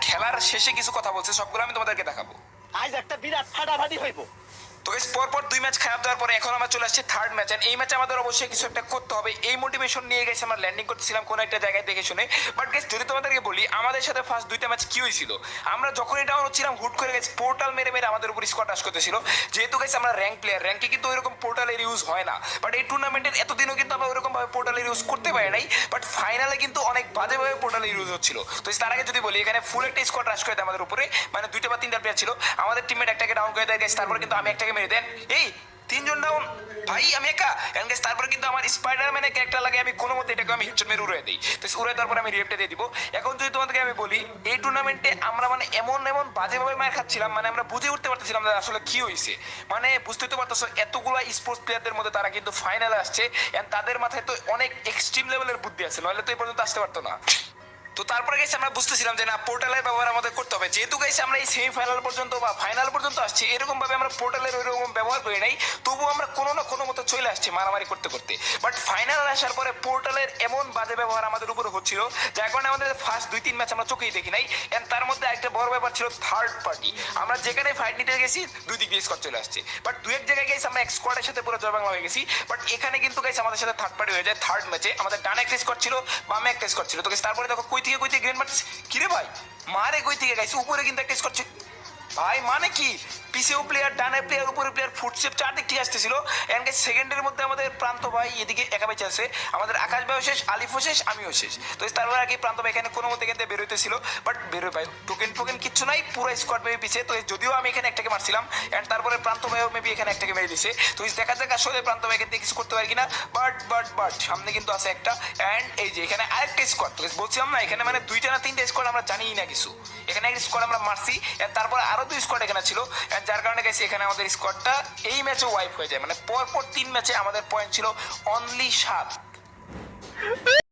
খেলার শেষে কিছু কথা বলছে, সবগুলো আমি তোমাদেরকে দেখাবো। আজ একটা বিরাট ফাটাফাটি হইব। তো গাইস পরপর 2 ম্যাচ খারাপ দেওয়ার পরে এখন আমরা চলে আসছি থার্ড ম্যাচ। এন্ড এই ম্যাচে আমাদের অবশ্যই কিছু একটা করতে হবে। এই মোটিভেশন নিয়ে গেছে আমরা ল্যান্ডিং করতেছিলাম কোন একটা জায়গায় দেখে শুনে। বাট গাইস যদি তোমাদেরকে বলি আমাদের সাথে ফার্স্ট 2টা ম্যাচ কি হয়েছিল, আমরা যখনই ডাউন হচ্ছিলাম হুট করে গাইস পোর্টাল মেরে মেরে আমাদের উপর স্কোয়াড রাশ করতেছিল। যেহেতু গাইস আমরা র্যাঙ্ক প্লেয়ার, র্যাঙ্কে কিন্তু ওইরকম পোর্টালের ইউজ হয় না। বাট এই টুর্নামেন্টের এতদিনও কিন্তু আমরা ওইরকম ভাবে পোর্টালের ইউজ করতে পারি নাই। বাট ফাইনালে কিন্তু অনেক বাজেভাবে পোর্টালের ইউজ হচ্ছিল। তো তার আগে যদি বলি এখানে ফুল একটা স্কোয়াড রাশ করে দেয় আমাদের উপরে, মানে 2টা বা 3টা প্লেয়ার ছিল। আমাদের টিমমেট একটাকে ডাউন করে দেয় গাইস, তারপর কিন্তু আমি একটাকে মেরে দেন। এই 3 জন ডাউন ভাই, আমি একা। এন্ড গাইস তারপরে কিন্তু আমার স্পাইডারম্যানের ক্যারেক্টার লাগে, আমি কোনো মতে এটাকে আমি হেডশট মেরে উড়িয়ে দেই। তো উড়িয়ে দেওয়ার পরে আমি রিয়েপটা দিয়ে দিব। এখন যদি তোমাদেরকে আমি বলি এই টুর্নামেন্টে আমরা মানে এমন এমন বাজেভাবে মার খাচ্ছিলাম, মানে আমরা বুঝে উঠতে পারতেছিলাম যে আসলে কি হয়েছে। মানে বুঝতে তো পারতেছো এতগুলা স্পোর্টস প্লেয়ারদের মধ্যে তারা কিন্তু ফাইনালে আসছে। এন্ড তাদের মাথায় তো অনেক এক্সট্রিম লেভেলের বুদ্ধি আছে, নইলে তো এই পর্যন্ত আসতে পারতো না। তো তারপরে গেছে আমরা বুঝতেছিলাম যে না, পোর্টালের ব্যবহার আমাদের করতে হবে। যেহেতু গেছে আমরা এই সেমিফাইনাল পর্যন্ত বা ফাইনাল পর্যন্ত আসছি, এরকম ভাবে আমরা পোর্টালের ওইরকম ব্যবহার করি নাই, তবুও আমরা কোনো না কোনো মতো চলে আসছি মারামারি করতে করতে। বাট ফাইনাল আসার পরে পোর্টালের এমন বাজে ব্যবহার আমাদের উপরে হচ্ছিল, যার কারণে আমাদের ফার্স্ট 2-3 ম্যাচ আমরা চোখেই দেখি নাই। এন্ড তার মধ্যে একটা বড় ব্যাপার ছিল থার্ড পার্টি। আমরা যেখানে ফাইট নিতে গেছি 2 দিক দিয়ে স্কোয়াড চলে আসছে। বাট 2-1 জায়গায় গেছি আমরা এক স্কোয়াডের সাথে পুরো জয় বাংলা হয়ে গেছি। বাট এখানে কিন্তু গেছে আমাদের সাথে থার্ড পার্টি হয়ে যায়। থার্ড ম্যাচে আমাদের ডানে একটা স্কোয়াড ছিল, বামে একটা স্কোয়াড ছিল। তো তারপরে দেখো কই থেকে গ্রেন মারছে। কিরে ভাই মারে কই থেকে গাইছে, উপরে কিন্তু একটা স্কোর ভাই, মানে কি পিছেও প্লেয়ার, ডানে প্লেয়ার, উপরে প্লেয়ার, ফুটস্টেপ চারদিক ঠিক আসতেছিল। এন্ড সেকেন্ডের মধ্যে আমাদের প্রান্ত ভাই এদিকে একা বেঁচে আছে, আমাদের আকাশ ভাইও শেষ, আলিফও শেষ, আমিও শেষ। তো তারপর আগে প্রান্ত ভাই এখানে কোনো মতে এখান থেকে বেরোইতেছিল, বাট বেরোয় ভাই টোকেন কিচ্ছু নাই, পুরো স্কোয়াড মেবি পিছিয়ে। তো যদিও আমি এখানে একটাকে মারছিলাম, এন্ড তারপরে প্রান্ত ভাইও মেবি এখানে একটাকে মেরে দিছে। তো দেখা যাক আসলে প্রান্ত ভাই এখান থেকে কিছু করতে পারি কিনা। বাট সামনে কিন্তু আছে একটা, এন্ড এই যে এখানে আরেকটা স্কোয়াড। তো বলছিলাম না এখানে মানে 2টা না 3টা স্কোয়াড আমরা জানিই না কিছু। এখানে একটা স্কোয়াড আমরা মারছি, তারপরে আরো 2 স্কোয়াড এখানে ছিল, যার কারণে গেছে এখানে আমাদের স্কোয়াডটা এই ম্যাচে ওয়াইপ হয়ে যায়। মানে পরপর 3 ম্যাচে আমাদের পয়েন্ট ছিল অনলি 7।